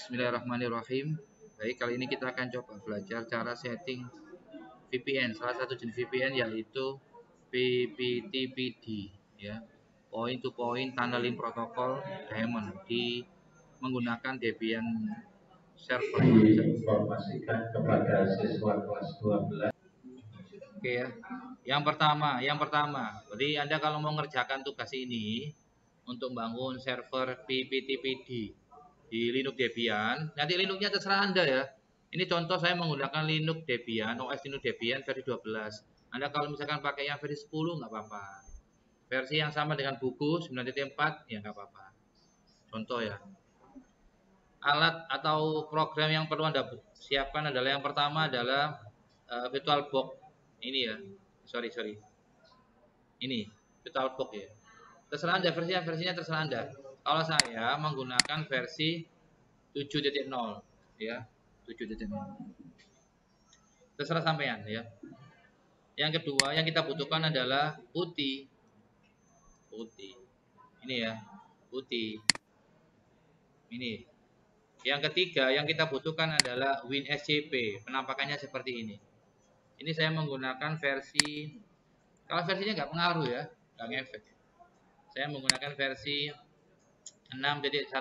Bismillahirrahmanirrahim. Baik, kali ini kita akan coba belajar cara setting VPN. Salah satu jenis VPN yaitu PPTPD, ya, point to point tunneling protocol Diamond di menggunakan Debian server. Diinformasikan kepada siswa kelas 12. Oke ya. Yang pertama. Jadi Anda kalau mau mengerjakan tugas ini untuk bangun server PPTPD di Linux Debian, nanti Linuxnya terserah Anda ya. Ini contoh saya menggunakan Linux Debian, OS Linux Debian versi 12. Anda kalau misalkan pakai yang versi 10 nggak apa-apa. Versi yang sama dengan buku 9.4 ya nggak apa-apa. Contoh ya. Alat atau program yang perlu Anda siapkan adalah yang pertama adalah VirtualBox. Ini ya. Sorry. Ini VirtualBox ya. Terserah Anda versinya terserah Anda. Kalau saya menggunakan versi 7.0 ya, 7.0. Terserah sampean ya. Yang kedua yang kita butuhkan adalah putih. Ini ya, putih. Ini. Yang ketiga yang kita butuhkan adalah WinSCP. Penampakannya seperti ini. Ini saya menggunakan versi, kalau versinya nggak pengaruh ya, nggak ngefek. Saya menggunakan versi 6.1.2.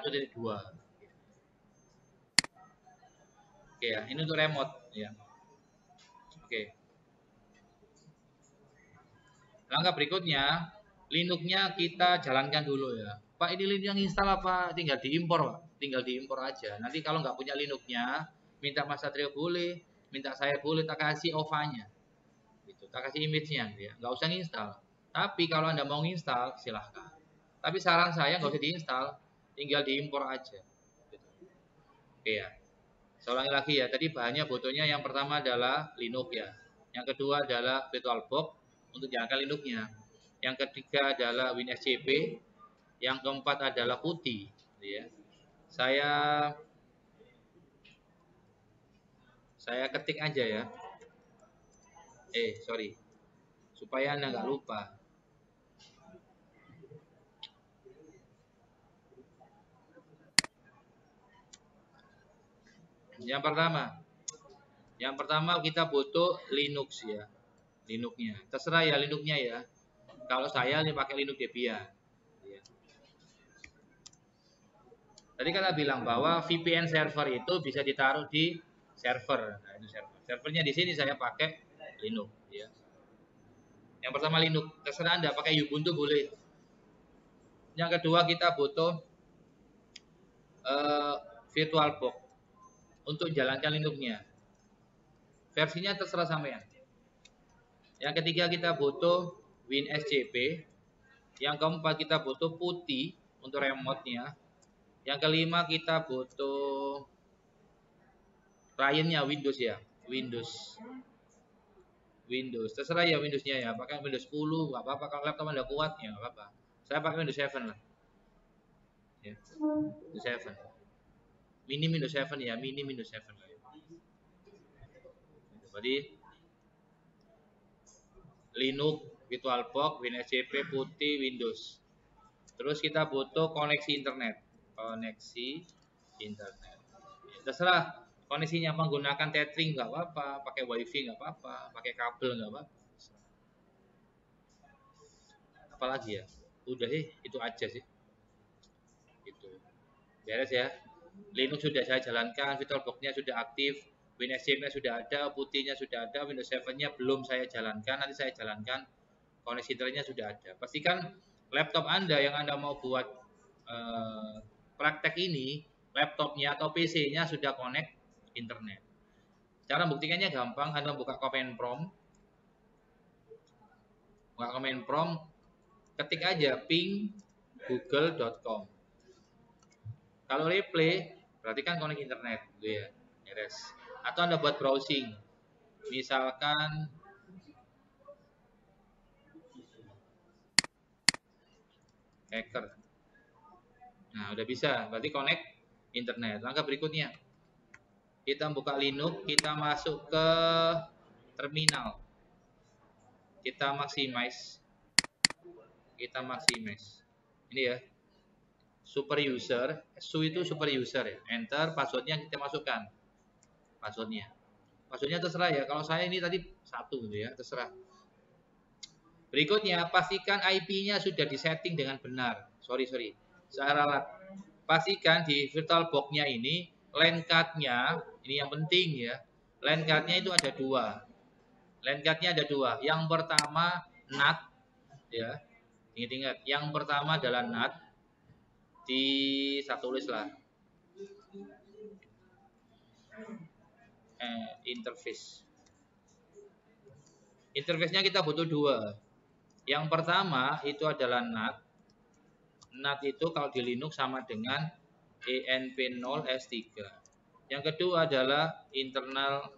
Oke ya, ini untuk remote ya. Oke. Langkah berikutnya, Linux-nya kita jalankan dulu ya. Pak, ini Linux yang install apa? Tinggal diimpor, Pak. Tinggal diimpor aja. Nanti kalau nggak punya Linux-nya, minta Mas Satrio boleh, minta saya boleh, tak kasih OVA-nya. Gitu, tak kasih image-nya ya. Nggak usah nginstal. Tapi kalau Anda mau nginstal, silahkan. Tapi saran saya nggak usah diinstal, tinggal diimpor aja. Gitu. Oke ya. Saya ulangi lagi ya. Tadi bahannya butuhnya yang pertama adalah Linux ya. Yang kedua adalah VirtualBox untuk jalankan Linux-nya. Yang ketiga adalah WinSCP. Yang keempat adalah putih. Ya. Saya ketik aja ya. Sorry. Supaya Anda nggak lupa. Yang pertama kita butuh Linux ya. Linux-nya. Terserah ya Linux-nya ya. Kalau saya ini pakai Linux Debian. Ya. Tadi kita bilang bahwa VPN server itu bisa ditaruh di server. Nah, itu server. Servernya di sini saya pakai Linux ya. Yang pertama Linux, terserah Anda pakai Ubuntu boleh. Yang kedua kita butuh VirtualBox untuk jalankan Linux-nya. Versinya terserah sampean. Yang ketiga kita butuh WinSCP. Yang keempat kita butuh putih untuk remote-nya. Yang kelima kita butuh client-nya Windows ya. Windows. Terserah ya Windows-nya ya. Pakai Windows 10 nggak apa-apa. Kalau laptop Anda kuat ya nggak apa-apa. Saya pakai Windows 7 lah. Ya. Windows 7. Mini Windows 7 ya. Mini Windows 7 lah. Jadi Linux, VirtualBox, WinSCP, putih, Windows. Terus kita butuh koneksi internet. Ya, terserah koneksinya menggunakan tethering nggak apa-apa, pakai wifi nggak apa-apa, pakai kabel nggak apa-apa. Apalagi ya, udah sih itu aja sih. Gitu. Beres ya. Linux sudah saya jalankan, VirtualBox-nya sudah aktif, WinSCP-nya sudah ada, putihnya sudah ada, Windows 7-nya belum saya jalankan, nanti saya jalankan. Koneksi internetnya sudah ada. Pastikan laptop Anda yang Anda mau buat praktek ini, laptopnya atau PC-nya sudah connect internet. Cara buktikannya gampang, Anda buka command prompt. Ketik aja ping google.com. Kalau replay, berarti kan connect internet gitu ya. Beres. Atau Anda buat browsing. Misalkan hacker. Nah, udah bisa. Berarti connect internet. Langkah berikutnya, kita buka Linux, kita masuk ke terminal. Kita maximize. Ini ya. super user, su itu super user ya. Enter, passwordnya kita masukkan. Passwordnya terserah ya. Kalau saya ini tadi 1 gitu ya, terserah. Berikutnya, pastikan IP-nya sudah disetting dengan benar. Sorry. Saya ralat. Pastikan di VirtualBox-nya ini, LAN card-nya, ini yang penting ya. LAN card-nya itu ada 2. LAN card-nya ada 2. Yang pertama, NAT. Ya. Ingat-ingat, yang pertama adalah NAT. Saya tulis lah. Interface. Interface-nya kita butuh 2. Yang pertama itu adalah NAT. NAT itu kalau di Linux sama dengan ENP0S3. Yang kedua adalah internal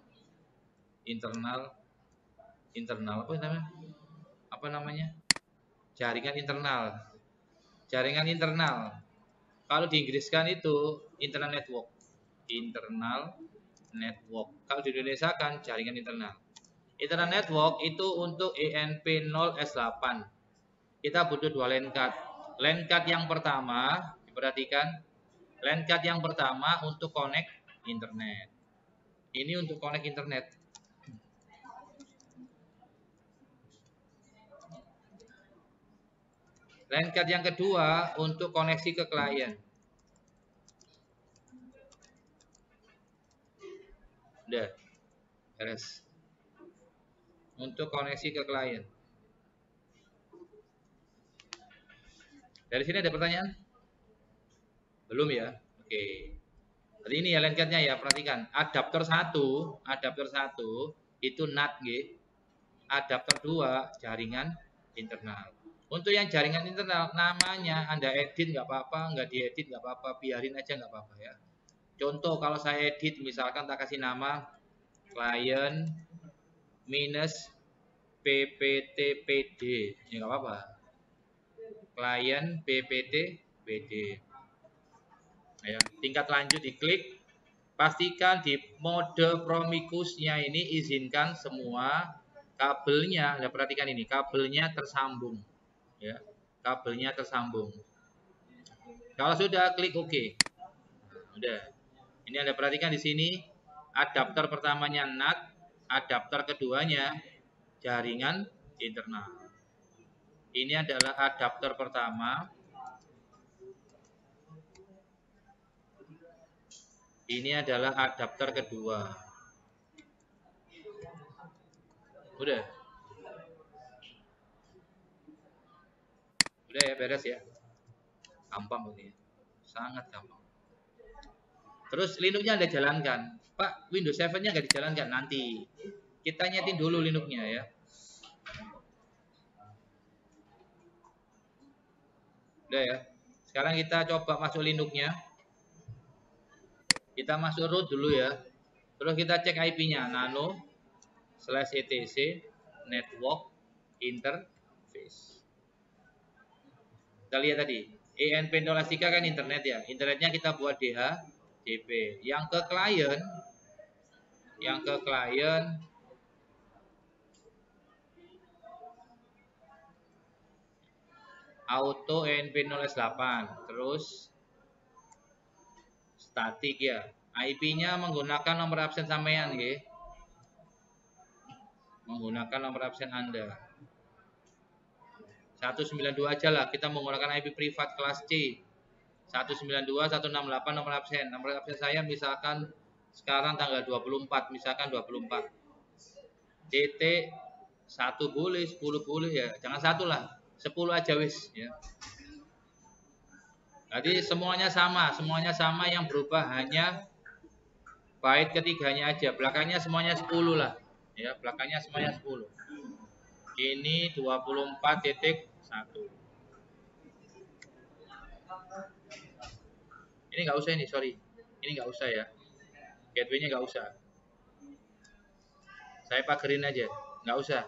apa namanya? Jaringan internal. Kalau diinggriskan itu internal network. Kalau di Indonesia kan jaringan internal. Internal network itu untuk ENP0S8. Kita butuh 2 LAN card. LAN card yang pertama, diperhatikan, LAN card yang pertama untuk connect internet. Ini untuk connect internet. LAN card yang kedua untuk koneksi ke klien. Udah, beres. Untuk koneksi ke klien. Dari sini ada pertanyaan? Belum ya? Oke. Jadi ini ya LAN card-nya ya, perhatikan. Adapter 1 itu NAT G. Adapter 2 jaringan internal. Untuk yang jaringan internal namanya Anda edit nggak apa-apa, nggak diedit nggak apa-apa, biarin aja nggak apa-apa ya. Contoh kalau saya edit misalkan tak kasih nama client minus pptpd, ya nggak apa-apa. Client pptpd. Ya, tingkat lanjut diklik, pastikan di mode Prometheus-nya ini izinkan semua kabelnya. Anda perhatikan ini, kabelnya tersambung. Ya, kabelnya tersambung. Kalau sudah klik OK. Udah. Ini Anda perhatikan di sini, adapter pertamanya NAT, adapter keduanya jaringan internal. Ini adalah adapter pertama. Ini adalah adapter kedua. Udah. Udah ya, beres ya. Gampang ini. Sangat gampang. Terus Linux-nya Anda jalankan. Pak, Windows 7-nya nggak dijalankan nanti. Kita nyetin dulu Linux-nya ya. Udah ya. Sekarang kita coba masuk Linux-nya. Kita masuk root dulu ya. Terus kita cek IP-nya nano/etc network interface. Kita lihat tadi, ENP0S3 kan internet ya. Internetnya kita buat DHCP. Yang ke klien auto ENP0S8. Terus statik ya. IP-nya menggunakan nomor absen sampean nggih. Menggunakan nomor absen Anda. 192 aja lah, kita menggunakan IP privat kelas C. 192.168 nomor absen. Nomor absen saya misalkan sekarang tanggal 24, misalkan 24. DT 1 boleh, 10 boleh ya. Jangan 1 lah, 10 aja wis ya. Jadi semuanya sama, yang berubah hanya byte ketiganya aja. Belakangnya semuanya 10 lah. Ya, belakangnya semuanya 10. Ini 24.1. Ini nggak usah ini, sorry. Ini nggak usah ya. Gateway-nya nggak usah. Saya pagerin aja, nggak usah.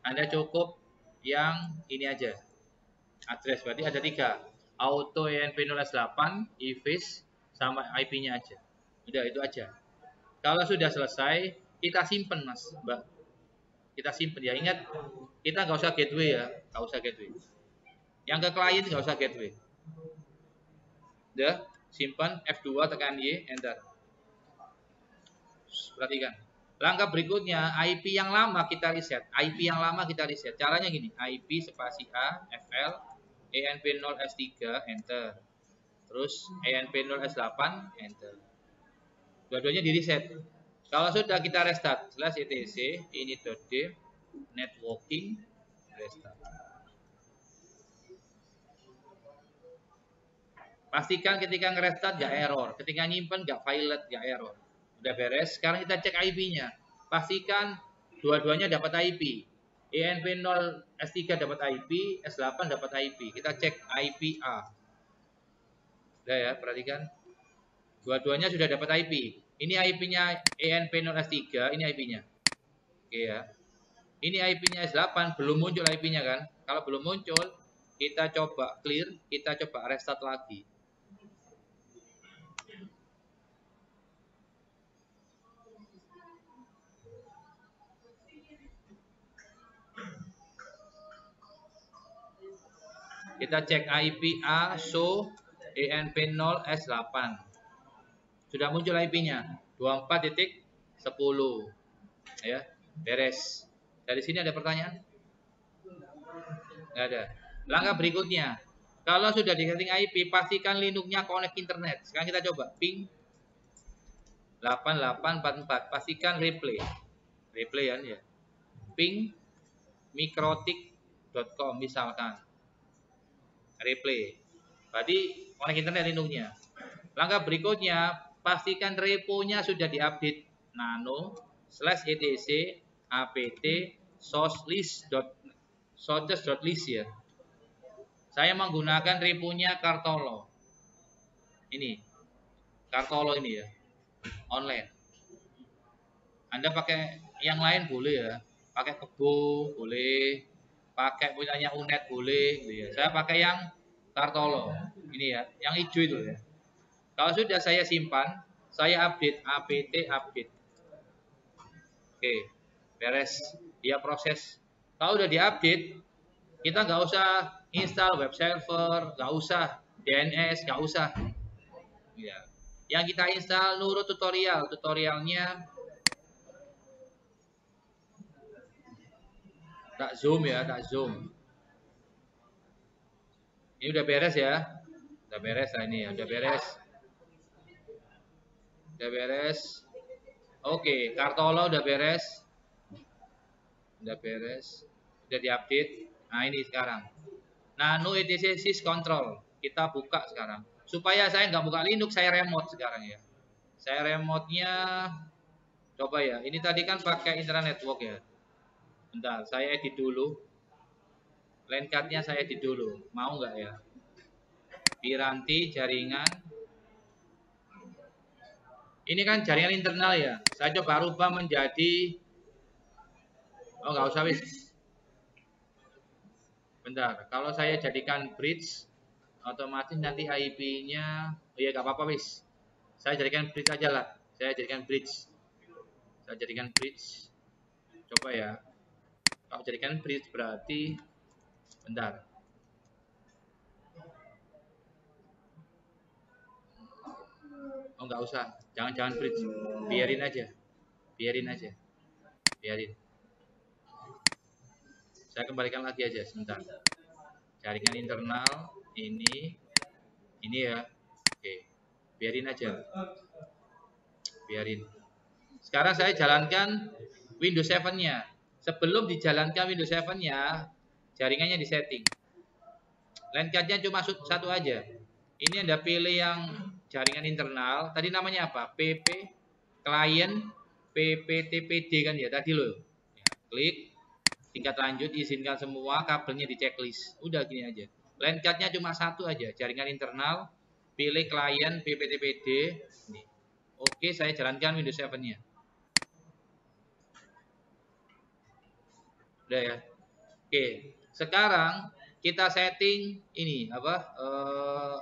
Anda cukup yang ini aja. Address berarti ada 3. Auto ENP0S8, IFIS, sama IP-nya aja. Udah itu aja. Kalau sudah selesai, kita simpen mas, mbak. Kita simpen ya. Ingat, kita nggak usah gateway ya, nggak usah gateway. Yang ke klien nggak usah gateway. Udah, simpan F2 tekan Y, enter. Perhatikan. Langkah berikutnya, IP yang lama kita reset. IP yang lama kita reset. Caranya gini, IP spasi A, FL, ENP0S3, enter. Terus ENP0S8, enter. Dua-duanya di reset. Kalau sudah kita restart, /etc init.d networking restart. Pastikan ketika ngerestart gak error, ketika nyimpen gak violet, gak error. Udah beres, sekarang kita cek IP-nya. Pastikan dua-duanya dapat IP. ENP0S3 dapat IP, S8 dapat IP. Kita cek IP A. Udah ya, perhatikan. Dua-duanya sudah dapat IP. Ini IP-nya ENP0S3, ini IP-nya. Oke ya. Ini IP-nya S8, belum muncul IP-nya kan? Kalau belum muncul, kita coba clear, kita coba restart lagi. Kita cek IP A show ENP0S8. Sudah muncul IP-nya 24.10. Ya, beres. Dari sini ada pertanyaan? Enggak ada. Langkah berikutnya, kalau sudah di setting IP, pastikan Linux-nya connect internet. Sekarang kita coba ping 8844. Pastikan replay. Replay ya. Ping mikrotik.com misalkan. Replay. Berarti connect internet Linux-nya. Langkah berikutnya, pastikan repo-nya sudah diupdate nano /etc apt sources.list ya. Saya menggunakan repo-nya Kartolo. Ini. Kartolo ini ya. Online. Anda pakai yang lain boleh ya. Pakai Kebo boleh. Pakai punyanya Unet boleh gitu ya. Saya pakai yang Kartolo. Ini ya, yang hijau itu ya. Kalau sudah saya simpan, saya update apt update. Oke, beres. Dia proses. Kalau udah diupdate, kita nggak usah install web server, nggak usah DNS, nggak usah. Ya. Yang kita install nurut tutorial. Tutorialnya tak zoom ya, tak zoom. Ini udah beres ya. Udah beres lah ini ya, udah beres. Udah beres. Oke, Kartolo udah beres. Udah beres. Udah diupdate. Nah, ini sekarang. Nano etc sys control. Kita buka sekarang. Supaya saya nggak buka Linux, saya remote sekarang ya. Saya remote-nya coba ya. Ini tadi kan pakai internet network ya. Bentar, saya edit dulu. Line card-nya saya edit dulu. Mau nggak ya? Piranti jaringan. Ini kan jaringan internal ya. Saya coba rubah menjadi. Oh nggak usah wis. Bentar. Kalau saya jadikan bridge, otomatis nanti IP-nya. Oh ya nggak apa-apa wis. Saya jadikan bridge aja lah. Saya jadikan bridge. Saya jadikan bridge. Coba ya. Kalau jadikan bridge berarti. Bentar. Oh nggak usah, jangan bridge, biarin aja. Saya kembalikan lagi aja sebentar. Jaringan internal ini ya. Oke, biarin aja. Sekarang saya jalankan Windows 7-nya. Sebelum dijalankan Windows 7-nya, jaringannya disetting. Line card-nya cuma satu aja. Ini Anda pilih yang jaringan internal. Tadi namanya apa? PP client PPTPD kan ya tadi loh. Ya, klik tingkat lanjut, izinkan semua, kabelnya di checklist. Udah gini aja. Line card-nya cuma satu aja, jaringan internal, pilih client PPTPD. Nih. Oke, saya jalankan Windows 7-nya. Udah ya. Oke, sekarang kita setting ini apa?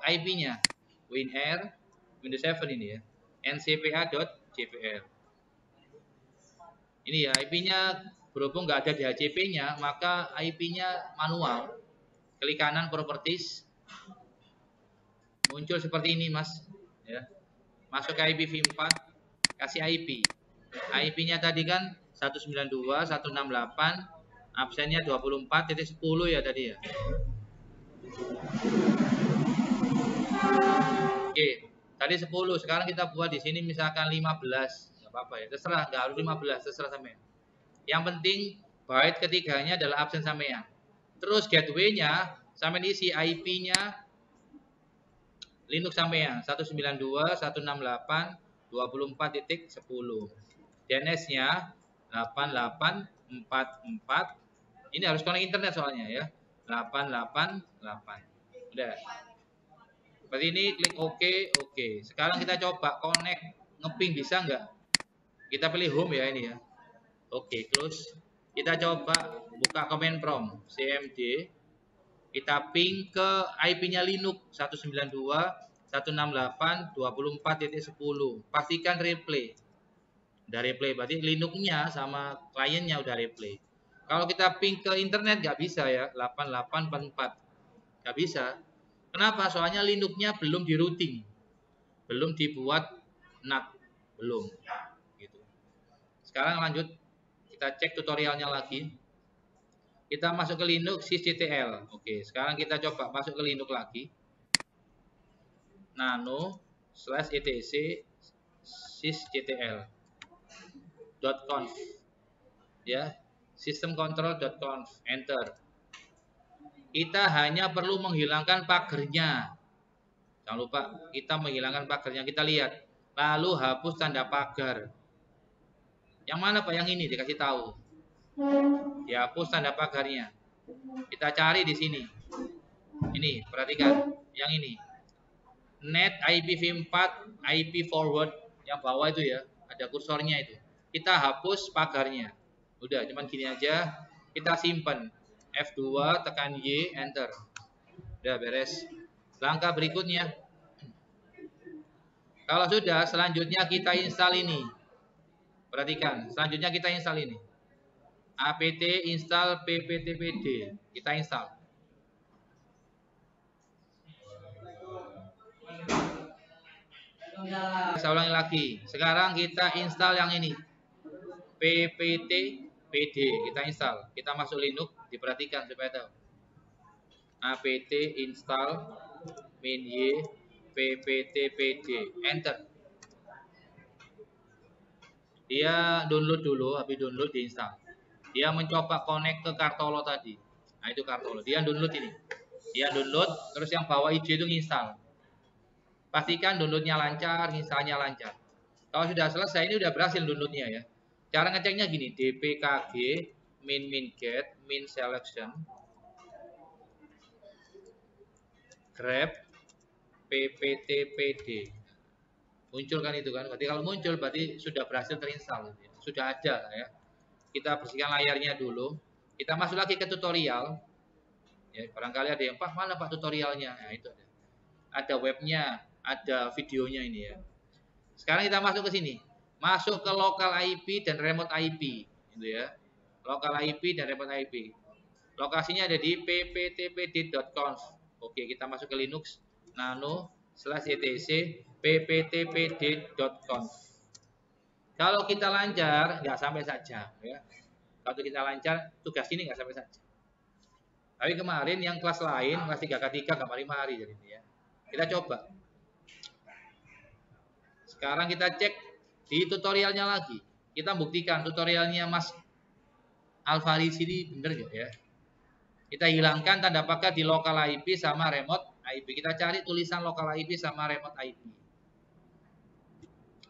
IP-nya. WinR Windows 7 ini ya. ncpa.jpl. Ini ya IP-nya berhubung nggak ada DHCP-nya, maka IP-nya manual. Klik kanan properties. muncul seperti ini Mas, ya. Masuk ke IPv4, kasih IP. IP-nya tadi kan 192.168, absennya 24.10 ya tadi ya. Oke, tadi 10, sekarang kita buat di sini misalkan 15. Enggak apa-apa ya, terserah, enggak harus 15, terserah sampean. Yang penting byte ketiganya adalah absen sampean. Terus gateway-nya sampean isi IP-nya Linux sampean 192.168.24.10. DNS-nya 8844. Ini harus connect internet soalnya ya. 888. Udah. Seperti ini, klik OK, OK. Sekarang kita coba connect, ngeping bisa nggak? Kita pilih home ya ini ya. Oke, close. Kita coba buka command prompt cmd. Kita ping ke IP-nya Linux 192.168.24.10. Pastikan replay. Udah replay, berarti Linux-nya sama kliennya udah replay. Kalau kita ping ke internet nggak bisa ya, 8844. Nggak bisa. Kenapa? Soalnya Linux-nya belum di routing. Belum dibuat NAT. Belum. Gitu. Sekarang lanjut. Kita cek tutorialnya lagi. Kita masuk ke Linux sysctl. Oke, sekarang kita coba masuk ke Linux lagi. nano/etc sysctl.conf ya, systemcontrol.conf, enter. Kita hanya perlu menghilangkan pagernya. Jangan lupa kita menghilangkan pagernya. Kita lihat. Lalu hapus tanda pagar. Yang mana Pak? Yang ini dikasih tahu. Dihapus tanda pagarnya. Kita cari di sini. Ini, perhatikan. Yang ini. Net IPv4 IP forward yang bawah itu ya, ada kursornya itu. Kita hapus pagarnya. Udah, cuman gini aja. Kita simpen. F2 tekan Y, enter. Udah beres. Langkah berikutnya. Kalau sudah, selanjutnya kita install ini. Perhatikan, selanjutnya kita install ini. apt install pptpd. Kita install. Saya ulangi lagi. Sekarang kita install yang ini. pptpd. Kita install. Kita masuk Linux. Diperhatikan supaya tahu. apt install min-y pptpd. Enter. Dia download dulu. Habis download diinstal. Dia mencoba connect ke Kartolo tadi. Nah itu Kartolo. Dia download ini. Dia download. Terus yang bawah hijau itu install. Pastikan downloadnya lancar, installnya lancar. Kalau sudah selesai, ini sudah berhasil downloadnya ya. Cara ngeceknya gini, dpkg min-get min selection grep pptpd. Muncul kan itu kan. Berarti kalau muncul berarti sudah berhasil terinstall. Sudah ada ya. Kita bersihkan layarnya dulu. Kita masuk lagi ke tutorial. Ya, barangkali ada yang, Pak, mana Pak tutorialnya? Nah, itu ada. Ada webnya, ada videonya ini ya. Sekarang kita masuk ke sini. Masuk ke local IP dan remote IP, gitu ya. Local IP dan remote IP. Lokasinya ada di pptpd.conf. Oke, kita masuk ke Linux nano/etc pptpd.conf. Kalau kita lancar, nggak sampai saja ya. Kalau kita lancar, tugas ini nggak sampai saja. Tapi kemarin yang kelas lain, kelas 3K3 nggak mari-mari jadi ya. Kita coba. Sekarang kita cek di tutorialnya lagi. Kita buktikan tutorialnya Mas Alvaris ini benar gak ya? Kita hilangkan tanda pagar di local IP sama remote IP. Kita cari tulisan local IP sama remote IP.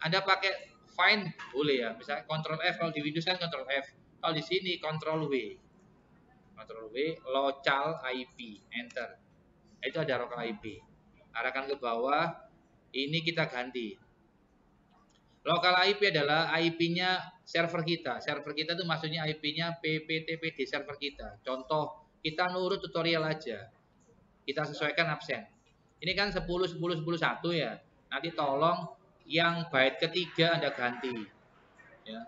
Anda pakai find boleh ya. Misalnya Ctrl F, kalau di Windows kan Ctrl F. Kalau di sini Ctrl W. Ctrl W, local IP, enter. Itu ada local IP. Arahkan ke bawah. Ini kita ganti. Local IP adalah IP-nya server kita. Server kita itu maksudnya IP-nya pptpd server kita. Contoh, kita nurut tutorial aja. Kita sesuaikan absen. Ini kan 10, 10, 10, 1 ya. Nanti tolong yang byte ketiga Anda ganti. Ya.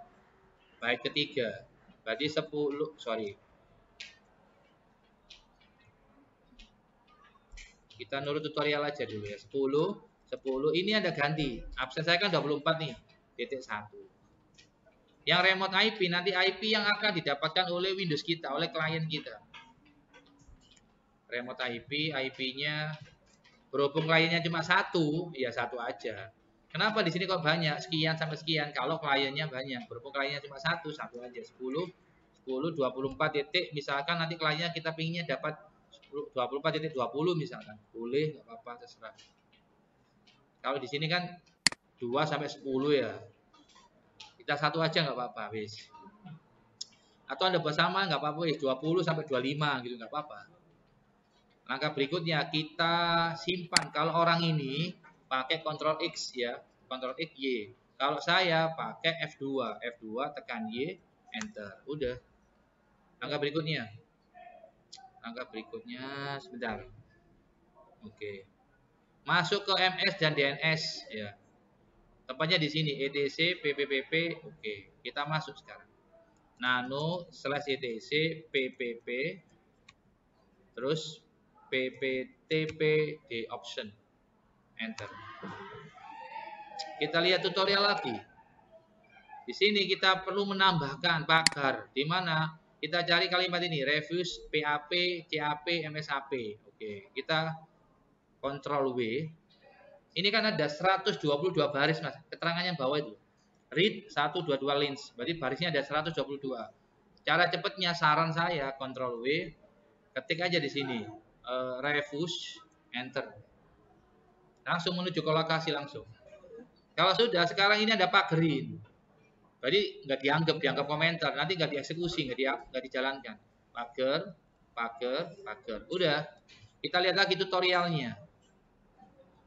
Byte ketiga. Berarti 10, sorry. Kita nurut tutorial aja dulu ya. 10 ini ada ganti. Absen saya kan 24 nih. Titik 1. Yang remote IP nanti IP yang akan didapatkan oleh Windows kita, oleh klien kita. Remote IP, IP-nya berhubung kliennya cuma 1, ya 1 aja. Kenapa di sini kok banyak? Sekian sampai sekian. Kalau kliennya banyak, berhubung kliennya cuma 1 aja. 10, 24 titik. Misalkan nanti kliennya kita pinginnya dapat 24.20 misalkan. Boleh, nggak apa-apa, terserah. Kalau di sini kan 2 sampai 10 ya. Kita 1 aja nggak apa-apa, wis. Atau Anda buat sama nggak apa-apa, 20 sampai 25 gitu nggak apa-apa. Langkah berikutnya kita simpan. Kalau orang ini pakai Ctrl X ya, Ctrl X Y. Kalau saya pakai F2, F2 tekan Y, Enter. Udah. Langkah berikutnya. Langkah berikutnya sebentar. Oke. Masuk ke MS dan DNS ya. Tempatnya di sini etc ppp. Oke, kita masuk sekarang. nano/etc ppp terus pptpd option, enter. Kita lihat tutorial lagi. Di sini kita perlu menambahkan pagar, di mana kita cari kalimat ini refuse pap cap msap. Oke, kita Ctrl W. Ini kan ada 122 baris Mas, keterangannya bawah itu. Read 122 lines, berarti barisnya ada 122. Cara cepatnya saran saya Ctrl W, ketik aja di sini refuse, enter. Langsung menuju ke lokasi langsung. Kalau sudah, sekarang ini ada pagerin. Berarti nggak dianggap komentar, nanti nggak dieksekusi, nggak dijalankan. Pager. Udah, kita lihat lagi tutorialnya.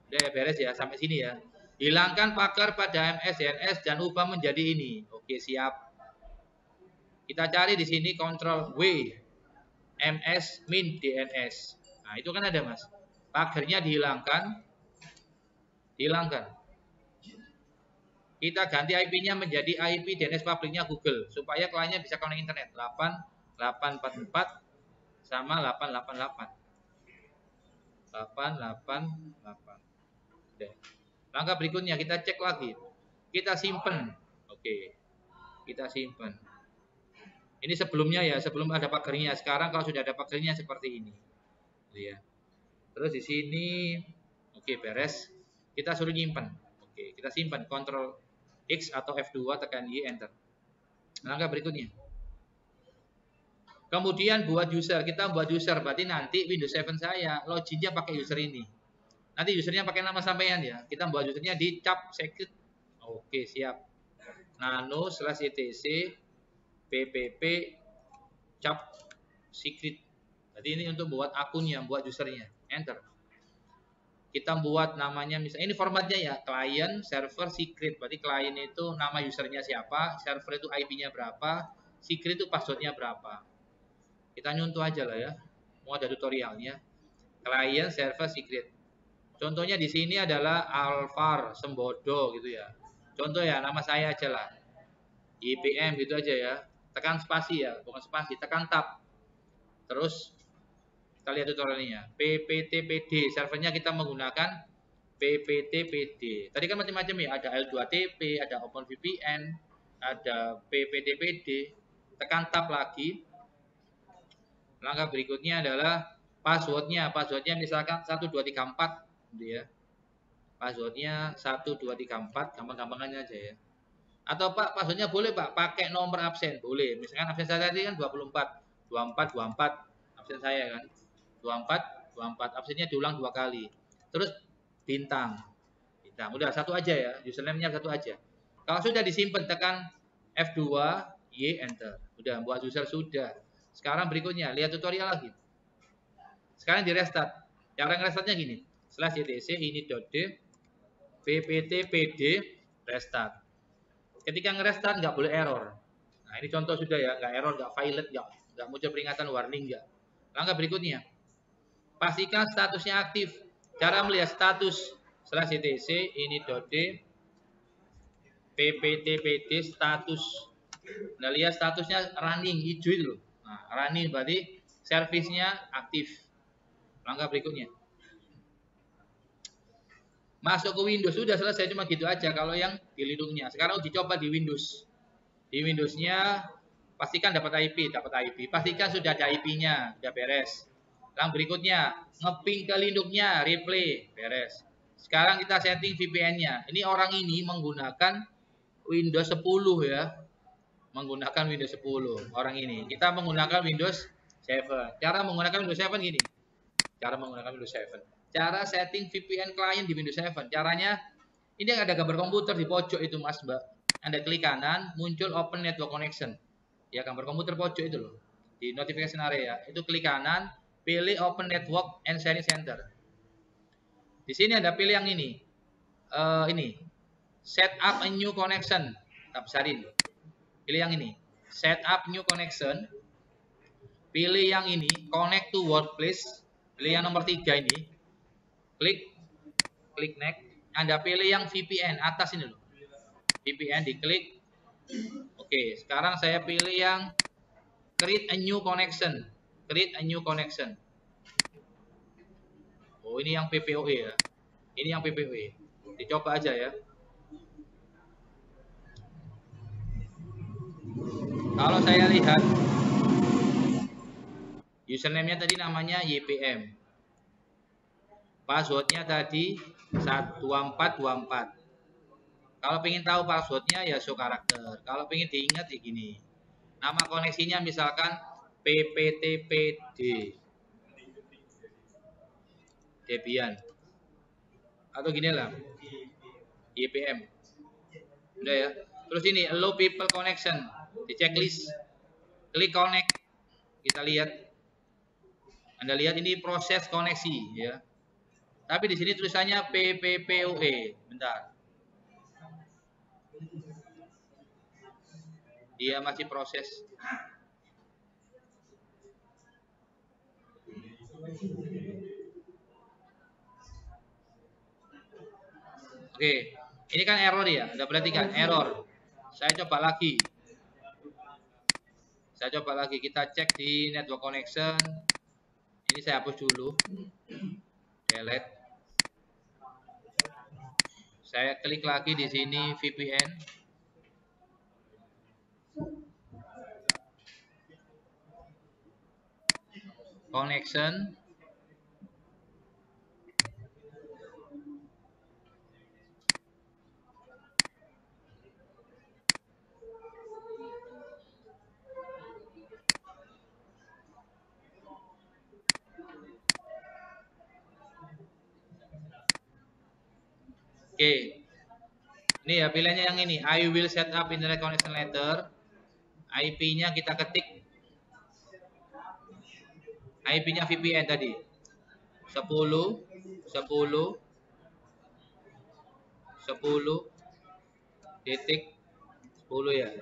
Udah beres ya, sampai sini ya. Hilangkan pagar pada MS, DNS dan ubah menjadi ini. Oke, siap. Kita cari di sini Ctrl W, MS min DNS. Nah, itu kan ada Mas. Pagarnya dihilangkan. Kita ganti IP-nya menjadi IP DNS publiknya Google supaya kliennya bisa connect internet. 8844 sama 888. 888. Oke. Langkah berikutnya kita cek lagi. Kita simpen. Oke. Kita simpen. Ini sebelumnya ya, sebelum ada pagarnya. Sekarang kalau sudah ada pagarnya seperti ini. Ya. Terus di sini oke, beres. Kita suruh nyimpen. Oke, kita simpan Ctrl X atau F2 tekan Y, enter. Langkah berikutnya. Kemudian buat user, kita buat user berarti nanti Windows 7 saya loginnya pakai user ini. Nanti usernya pakai nama sampean ya. Kita buat usernya di cap secret. Oke, siap. nano/etc ppp cap secret. Jadi ini untuk buat akunnya, buat usernya. Enter. Kita buat namanya misalnya ini formatnya ya, client, server, secret. Berarti client itu nama usernya siapa, server itu IP-nya berapa, secret itu passwordnya berapa. Kita nyuntuh aja lah ya. Mau ada tutorialnya. Client, server, secret. Contohnya di sini adalah Alvar Sembodo gitu ya. Contoh ya, nama saya aja lah. IPM gitu aja ya. Tekan spasi ya, bukan spasi, tekan tab. Terus kita lihat tutorialnya. PPTPD, servernya kita menggunakan PPTPD. Tadi kan macam-macam ya, ada L2TP, ada OpenVPN, ada PPTPD. Tekan tab lagi. Langkah berikutnya adalah passwordnya. Passwordnya misalkan 1234 gitu ya. Passwordnya 1234, gampang-gampangannya aja ya. Atau Pak, passwordnya boleh Pak, pakai nomor absen, boleh. Misalkan absen saya tadi kan 24, 24, absen saya kan. 24, absennya diulang 2 kali. Terus bintang. Udah satu aja ya, username-nya satu aja. Kalau sudah disimpan tekan F2, Y, enter. Udah buat user sudah. Sekarang berikutnya, lihat tutorial lagi. Sekarang di restart. Cara nge-restartnya gini. /etc ini.d pptpd restart. Ketika nge-restart nggak boleh error. Nah, ini contoh sudah ya, nggak error, nggak violet, nggak muncul peringatan warning nggak. Langkah berikutnya. Pastikan statusnya aktif. Cara melihat status /etc ini.d pptpd status. Nah, lihat statusnya running hijau itu loh. Nah, running berarti servisnya aktif. Langkah berikutnya. Masuk ke Windows sudah selesai, cuma gitu aja kalau yang di Linux-nya. Sekarang dicoba di Windows. Di Windows-nya pastikan dapat IP. Pastikan sudah ada IP-nya, sudah beres. Yang berikutnya, ngeping ke Linux-nya, replay, beres. Sekarang kita setting VPN-nya. Ini orang ini menggunakan Windows 10 ya. Menggunakan Windows 10 orang ini. Kita menggunakan Windows 7. Cara menggunakan Windows 7 gini. Cara menggunakan Windows 7. Cara setting VPN client di Windows 7. Caranya ini ada gambar komputer di pojok itu Mas Mbak. Anda klik kanan, muncul Open Network Connection. Ya, gambar komputer pojok itu loh. Di notification area, itu klik kanan, pilih Open Network and Sharing Center. Di sini ada pilih yang ini. Ini. Set up a new connection. Kita besarin. Pilih yang ini. Set up new connection. Pilih yang ini, connect to workplace. Pilih yang nomor 3 ini. Klik next. Anda pilih yang VPN atas ini loh. VPN diklik. Oke, sekarang saya pilih yang create a new connection. Create a new connection. Oh, ini yang PPOE ya. Ini yang PPOE. Dicoba aja ya. Kalau saya lihat username-nya tadi namanya YPM. Passwordnya tadi 2424. Kalau pengen tahu passwordnya ya show karakter. Kalau pengen diingat ya gini. Nama koneksinya misalkan PPTPD Debian. Atau gini lah. YPM. Udah ya. Terus ini allow people connection. Di checklist. Klik connect. Kita lihat. Anda lihat ini proses koneksi ya. Tapi di sini tulisannya PPPoE. Bentar. Dia masih proses. Oke, ini kan error ya. Anda perhatikan error. Saya coba lagi. Kita cek di network connection. Ini saya hapus dulu. Delete. Saya klik lagi di sini VPN. Connection. Oke. Ini ya pilihannya yang ini. I will set up internet connection later. IP-nya kita ketik. IP-nya VPN tadi. 10 titik 10 ya.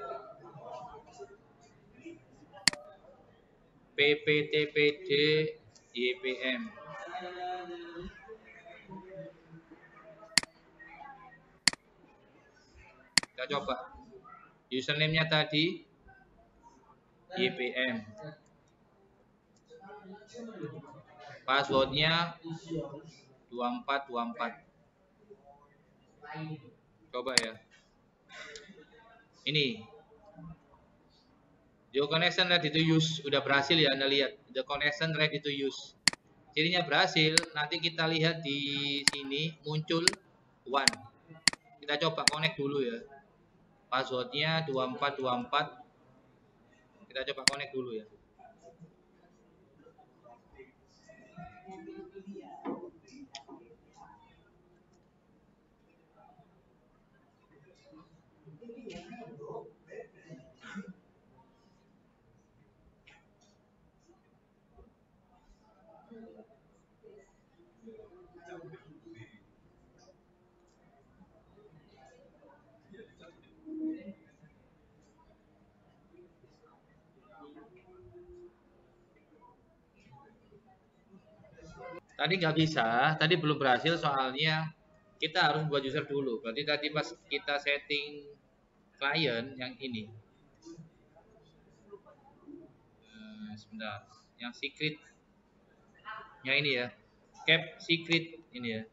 PPTPD YPM. Kita coba. Username-nya tadi YPM. Passwordnya 2424. Coba ya. Ini. The connection ready to use. Udah berhasil ya Anda lihat. The connection ready to use. Cirinya berhasil. Nanti kita lihat di sini muncul one. Kita coba connect dulu ya. Passwordnya 2424. Kita coba connect dulu ya. Tadi nggak bisa, tadi belum berhasil soalnya kita harus buat user dulu. Berarti tadi pas kita setting client yang ini, sebentar, yang secret, yang ini ya, cap secret ini ya.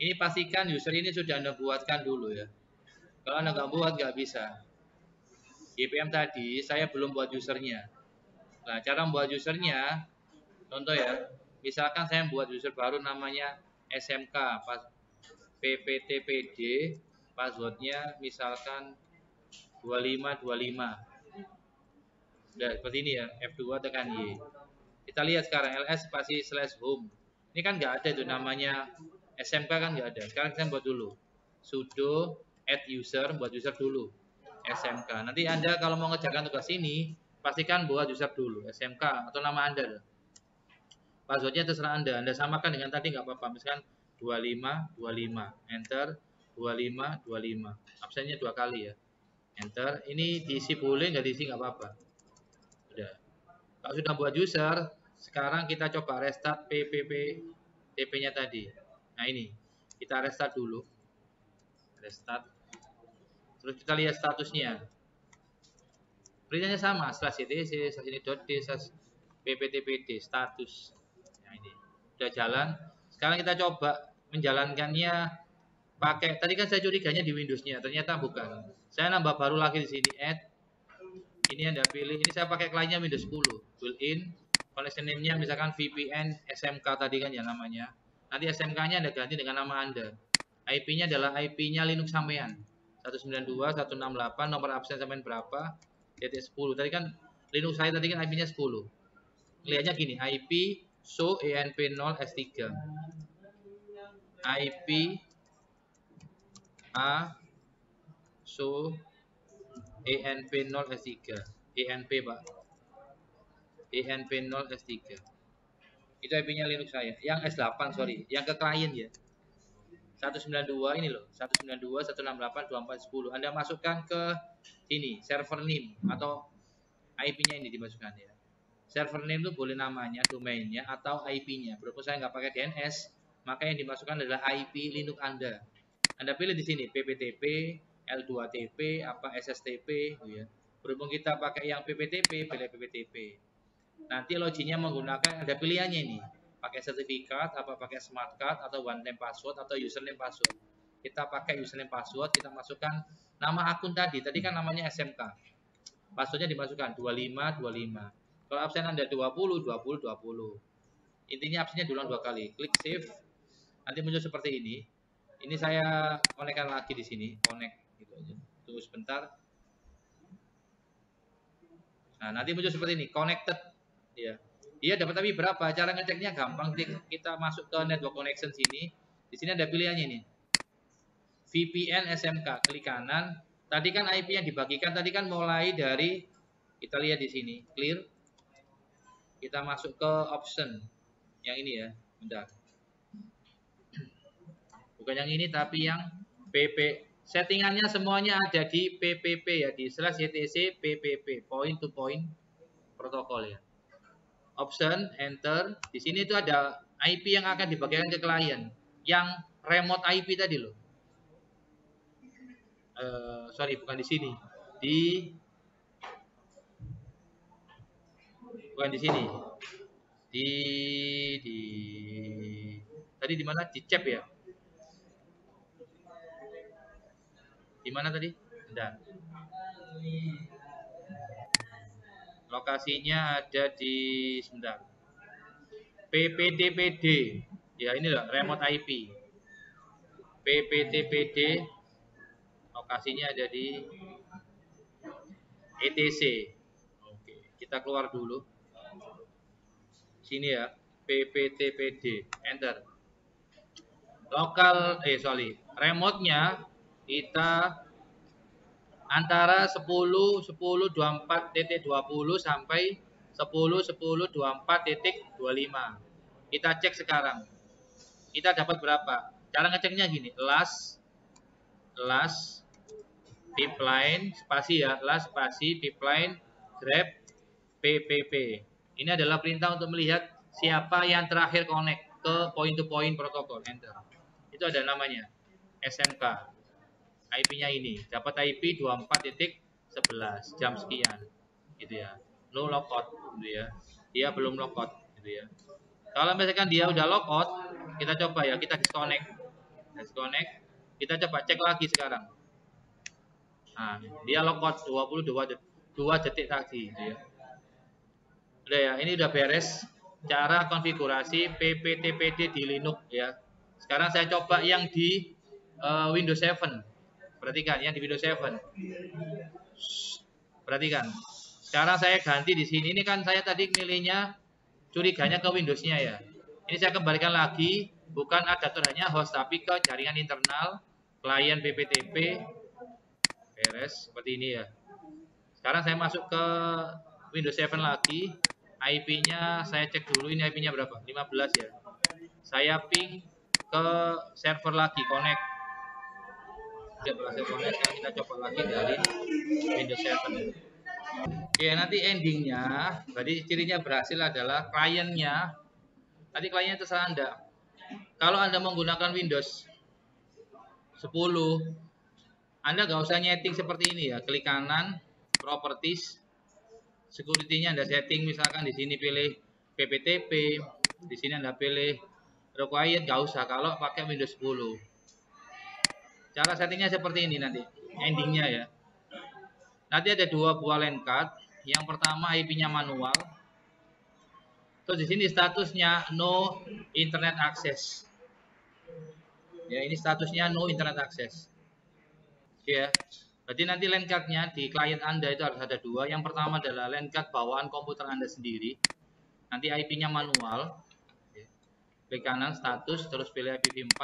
Ini pastikan user ini sudah Anda buatkan dulu ya. Kalau Anda nggak buat, nggak bisa. GPM tadi saya belum buat usernya. Nah, cara membuat usernya, contoh ya, misalkan saya buat user baru namanya SMK, PPTPD, passwordnya misalkan 2525. Udah seperti ini ya, F2 tekan Y. Kita lihat sekarang ls spasi /home. Ini kan nggak ada itu namanya SMK kan nggak ada. Sekarang kita buat dulu sudo add user, buat user dulu SMK. Nanti Anda kalau mau ngerjakan tugas ini pastikan buat user dulu SMK atau nama Anda. Passwordnya terserah Anda samakan dengan tadi nggak apa-apa. Misalkan 2525 enter 2525. Absennya 2 kali ya. Enter. Ini diisi boleh nggak diisi nggak apa-apa. Udah. Kalau sudah buat user, sekarang kita coba restart TP-nya tadi. Nah ini, kita restart dulu. Restart. Terus kita lihat statusnya. Perintahnya sama, /ctc, /ini.d, /pptpd, status. Nah ini, udah jalan. Sekarang kita coba menjalankannya pakai, tadi kan saya curiganya di Windows-nya, ternyata bukan. Saya nambah baru lagi di sini, add. Ini Anda pilih, ini saya pakai kliennya Windows 10, built-in, connection name-nya misalkan VPN SMK tadi kan ya namanya. Nanti SMK-nya Anda ganti dengan nama Anda. IP-nya adalah IP-nya Linux sampean. 192.168, nomor absen sampean berapa? Titik 10. Tadi kan Linux saya tadi kan IP-nya 10. Lihatnya gini, IP show env0 s3. IP A show env0 s3. env Pak. env0 s3. Itu IP-nya Linux saya. Yang S8 sorry, yang ke klien ya. 192 ini loh, 192.168.24.10. Anda masukkan ke sini, server name atau IP-nya ini dimasukkan ya. Server name itu boleh namanya, domainnya atau IP-nya. Berhubung saya nggak pakai DNS, maka yang dimasukkan adalah IP Linux Anda. Anda pilih di sini PPTP, L2TP, apa SSTP, ya. Berhubung kita pakai yang PPTP, pilih PPTP. Nanti loginnya menggunakan ada pilihannya ini. Pakai sertifikat, apa pakai smart card atau one time password atau username password. Kita pakai username password, kita masukkan nama akun tadi. Tadi kan namanya SMK. Passwordnya dimasukkan 2525. Kalau absen Anda 20, 20, 20. Intinya absennya diulang 2 kali. Klik save. Nanti muncul seperti ini. Ini saya konekkan lagi di sini. Connect gitu aja. Tunggu sebentar. Nah, nanti muncul seperti ini. Connected. Ya. Dia dapat tapi berapa? Cara ngeceknya gampang. Kita masuk ke network connection sini. Di sini ada pilihannya ini. VPN SMK. Klik kanan. Tadi kan IP yang dibagikan tadi kan mulai dari, kita lihat di sini. Clear. Kita masuk ke option yang ini ya, bentar. Bukan yang ini tapi yang PP. Settingannya semuanya ada di PPP ya, di /etc PPP, point to point protokol ya. Option enter. Di sini itu ada IP yang akan dibagikan ke klien, yang remote IP tadi loh. Sorry, bukan di sini. Bukan di sini. Tadi di mana? Di chat ya. Di mana tadi? Bentar. Lokasinya ada di sebentar. PPTPD. Ya ini loh, remote IP. PPTPD. Lokasinya ada di ETC. Oke, kita keluar dulu. Sini ya, PPTPD. Enter. Remote-nya kita antara 10.10.24.20 sampai 10.10.24.25. Kita cek sekarang. Kita dapat berapa? Cara ngeceknya gini, last pipeline spasi ya, last spasi pipeline grab PPP. Ini adalah perintah untuk melihat siapa yang terakhir connect ke point to point protokol. Enter. Itu ada namanya SMK. IP-nya ini. Dapat IP 24.11 jam sekian. Gitu ya. No logout gitu ya. Dia belum logout gitu ya. Kalau misalkan dia udah logout, kita coba ya, kita disconnect. disconnect. Kita coba cek lagi sekarang. Nah, dia logout 2 detik tadi gitu ya. Udah ya, ini udah beres cara konfigurasi PPTPD di Linux ya. Sekarang saya coba yang di Windows 7. Perhatikan yang di Windows 7. Perhatikan. Sekarang saya ganti di sini. Ini kan saya tadi milihnya curiganya ke Windows-nya ya. Ini saya kembalikan lagi, bukan adaptor hanya host tapi ke jaringan internal klien PPTP. Beres seperti ini ya. Sekarang saya masuk ke Windows 7 lagi. IP-nya saya cek dulu, ini IP-nya berapa? 15 ya. Saya ping ke server lagi, connect. Sudah berhasil connect, sekarang kita coba lagi dari Windows 7. Oke, nanti endingnya, berarti cirinya berhasil adalah kliennya. Tadi kliennya terserah Anda. Kalau Anda menggunakan Windows 10, Anda nggak usah nyeting seperti ini ya. Klik kanan, properties, security-nya Anda setting, misalkan di sini pilih PPTP, di sini Anda pilih required, nggak usah kalau pakai Windows 10. Cara settingnya seperti ini nanti, endingnya ya. Nanti ada 2 buah LAN card. Yang pertama IP-nya manual. Terus di sini statusnya no internet access. Ya, ini statusnya no internet access. Ya. Berarti nanti LAN card-nya di klien Anda itu harus ada 2. Yang pertama adalah LAN card bawaan komputer Anda sendiri. Nanti IP-nya manual. Klik kanan status, terus pilih IPv4.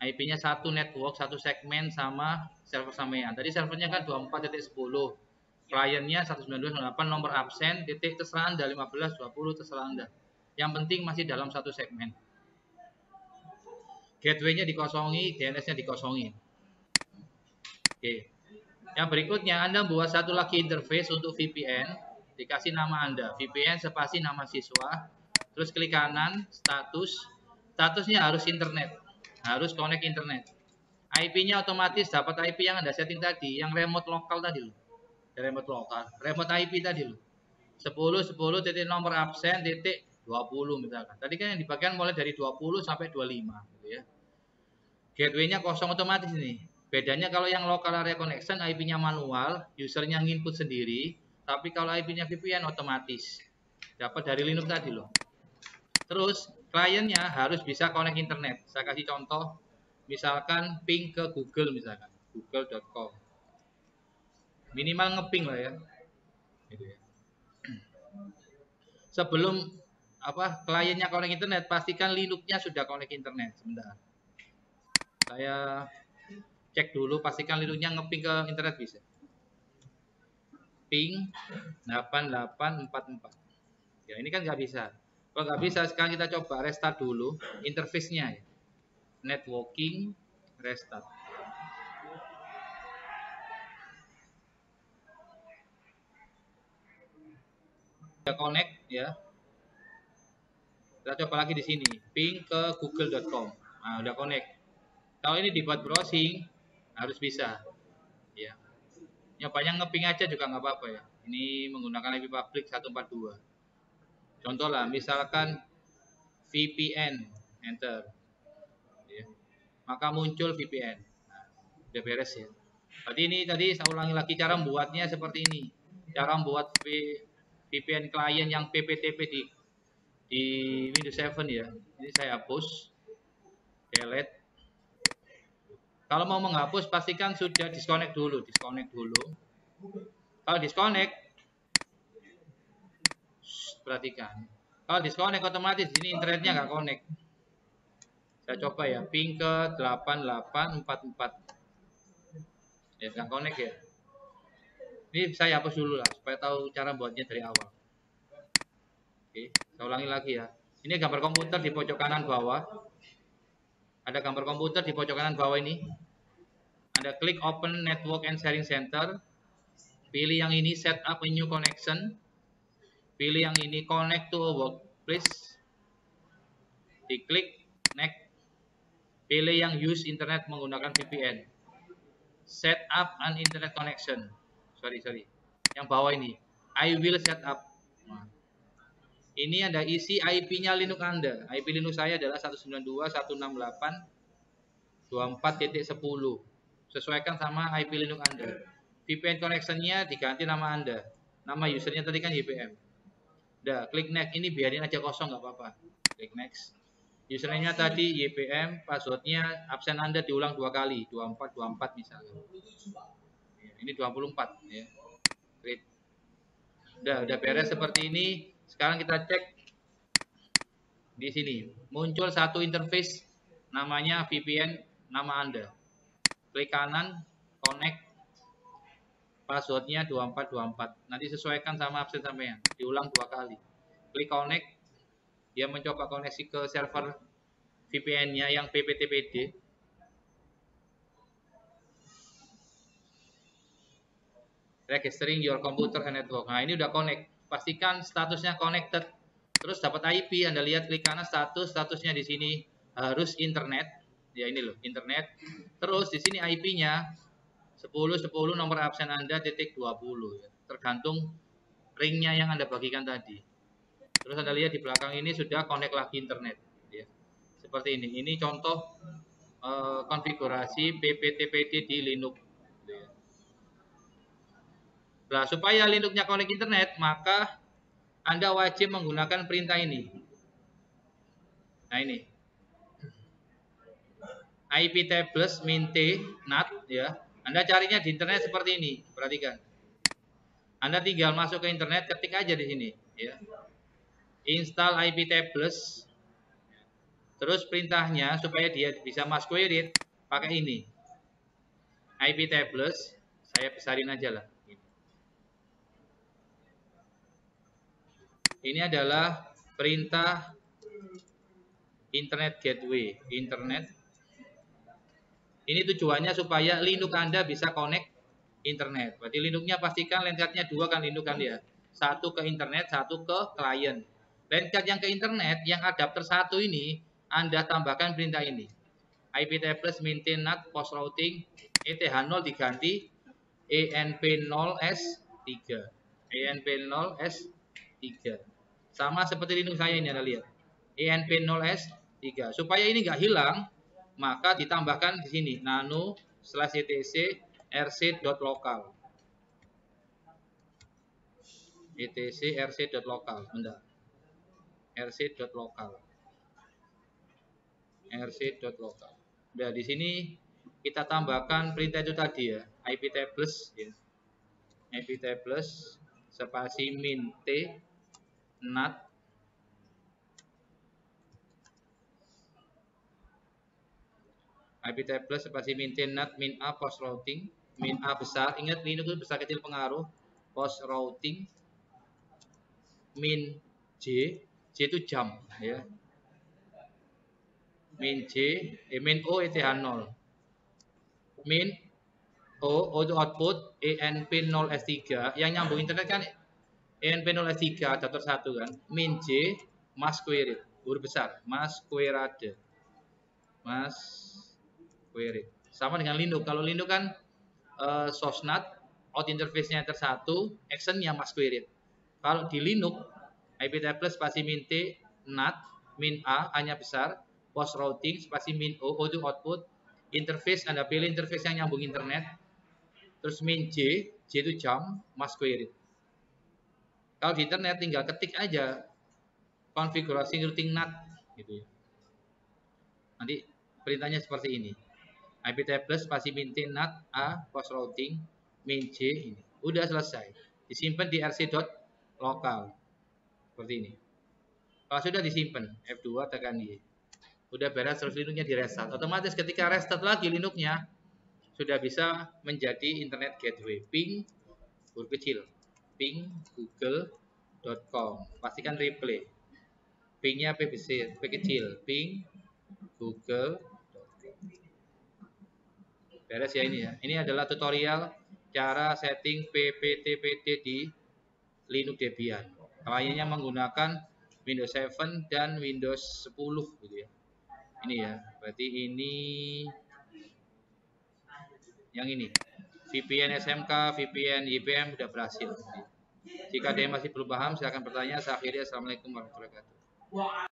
IP-nya 1 network, 1 segmen sama server sampean. Tadi servernya kan 24.10. Kliennya 192.168, nomor absen, titik terserah Anda, 15, 20 terserah Anda. Yang penting masih dalam 1 segmen. Gateway-nya dikosongi, DNS-nya dikosongi. Oke. Yang berikutnya Anda buat satu lagi interface untuk VPN, dikasih nama Anda, VPN spasi nama siswa, terus klik kanan, status, statusnya harus internet, harus connect internet. IP-nya otomatis dapat IP yang Anda setting tadi, yang remote lokal tadi loh. Remote lokal, remote IP tadi loh. 10 titik nomor absen titik 20 misalkan. Tadi kan yang dibagian mulai dari 20 sampai 25 gitu ya. Gateway-nya kosong otomatis ini. Bedanya kalau yang local area connection IP-nya manual, usernya nginput sendiri, tapi kalau IP-nya VPN otomatis. Dapat dari Linux tadi loh. Terus kliennya harus bisa connect internet. Saya kasih contoh, misalkan ping ke Google misalkan, google.com. Minimal ngeping lah ya. Gitu ya. Sebelum kliennya connect internet, pastikan Linux-nya sudah connect internet. Sebentar. Saya cek dulu, pastikan Linux-nya ngeping ke internet bisa. Ping 8844. Ya, ini kan nggak bisa. Kalau nggak bisa, sekarang kita coba restart dulu interface-nya ya. Networking, restart. Udah connect ya. Kita coba lagi di sini, ping ke google.com. Nah, udah connect. Kalau ini dibuat browsing harus bisa. Ya. Nyobanya ngeping aja juga nggak apa-apa ya. Ini menggunakan IP public 142. Contoh lah, misalkan VPN, enter. Ya. Maka muncul VPN. Nah, udah beres ya. Berarti ini tadi saya ulangi lagi cara membuatnya seperti ini. Cara membuat VPN klien yang PPTP di Windows 7 ya. Ini saya hapus, delete. Kalau mau menghapus pastikan sudah disconnect dulu, Kalau disconnect, perhatikan. Kalau disconnect otomatis di sini internetnya nggak connect. Saya coba ya, ping ke 8844. Ya nggak connect ya. Ini saya hapus dulu lah supaya tahu cara buatnya dari awal. Oke, saya ulangi lagi ya. Ini gambar komputer di pojok kanan bawah. Ada gambar komputer di pojok kanan bawah ini. Anda klik Open Network and Sharing Center. Pilih yang ini Set up a new connection. Pilih yang ini Connect to a workplace. Diklik Next. Pilih yang Use Internet menggunakan VPN. Set up an internet connection. Sorry. Yang bawah ini. I will set up. Nah, ini Anda isi IP-nya Linux Anda. IP Linux saya adalah 192.168. 24.10. Sesuaikan sama IP Linux Anda. VPN connection-nya diganti nama Anda. Nama usernya tadi kan YPM. Udah, klik next. Ini biarin aja kosong nggak apa-apa. Klik next. Username-nya tadi YPM, passwordnya absen Anda diulang 2 kali, 24 misalnya. Ini 24 ya. Klik. Udah beres seperti ini. Sekarang kita cek di sini. Muncul satu interface namanya VPN nama Anda. Klik kanan, connect. Passwordnya 2424. Nanti sesuaikan sama absen sampean. Diulang 2 kali. Klik connect. Dia mencoba koneksi ke server VPN-nya yang PPTPD. Registering your computer and network. Nah, ini udah connect. Pastikan statusnya connected. Terus dapat IP, Anda lihat klik kanan statusnya di sini harus internet. Ya ini loh, internet. Terus di sini IP-nya 1010 nomor absen Anda .20 ya. Tergantung ringnya yang Anda bagikan tadi. Terus Anda lihat di belakang ini sudah connect lagi internet ya. Seperti ini. Ini contoh konfigurasi PPTPD di Linux. Nah, supaya Linux-nya connect internet, maka Anda wajib menggunakan perintah ini. Nah, ini. iptables mint nat ya. Anda carinya di internet seperti ini. Perhatikan. Anda tinggal masuk ke internet, ketik aja di sini ya. Install iptables. Terus perintahnya supaya dia bisa masquerade pakai ini. iptables, saya besarin aja lah. Ini adalah perintah internet gateway, internet. Ini tujuannya supaya Linux Anda bisa connect internet. Berarti Linux-nya pastikan landcard-nya 2 kan Linux kan ya. Satu ke internet, satu ke klien. Landcard yang ke internet, yang adapter 1 ini, Anda tambahkan perintah ini. iptables maintain nat post routing ETH0 diganti ENP0S3. ENP0S3. Sama seperti Linux saya ini Anda lihat. ENP0S3. Supaya ini nggak hilang, maka ditambahkan di sini nano/etc rc.local. etc rc.local. Bentar. rc.local. rc.local. Udah di sini kita tambahkan perintah itu tadi ya, iptables ya. iptables spasi min t nat iptables spasi maintain nat min a post routing, min a besar, ingat Linux itu besar kecil pengaruh, post routing, min j itu jam ya, min min o ETH0, min o itu output ENP0S3 yang nyambung internet kan ENP0S3 adapter 1 kan, min j masquerade huruf besar, masquerade sama dengan Linux. Kalau Linux kan source-nat, out interface-nya enter 1, action-nya masquerade. Kalau di Linux, iptables spasi min t nat min a hanya besar, post routing spasi min o itu output, interface Anda pilih interface yang nyambung internet, terus min j itu jam, masquerade. Kalau di internet tinggal ketik aja konfigurasi routing nat gitu ya. Nanti perintahnya seperti ini. iptables spasi min t nat a post routing min j ini. Udah selesai. Disimpan di rc.local. Seperti ini. Kalau sudah disimpan, F2 tekan Y. Udah beres, terus Linux-nya di restart. Otomatis ketika restart lagi Linux-nya sudah bisa menjadi internet gateway. Ping huruf kecil. Ping google.com. Pastikan replay. Ping-nya P kecil. Ping google. Beres ya ini ya. Ini adalah tutorial cara setting PPTPD di Linux Debian. Kliennya menggunakan Windows 7 dan Windows 10 gitu ya. Ini ya. Berarti ini yang ini. VPN SMK, VPN YPM sudah berhasil. Jika ada yang masih belum paham silahkan bertanya. Saya akhiri. Assalamualaikum warahmatullahi wabarakatuh.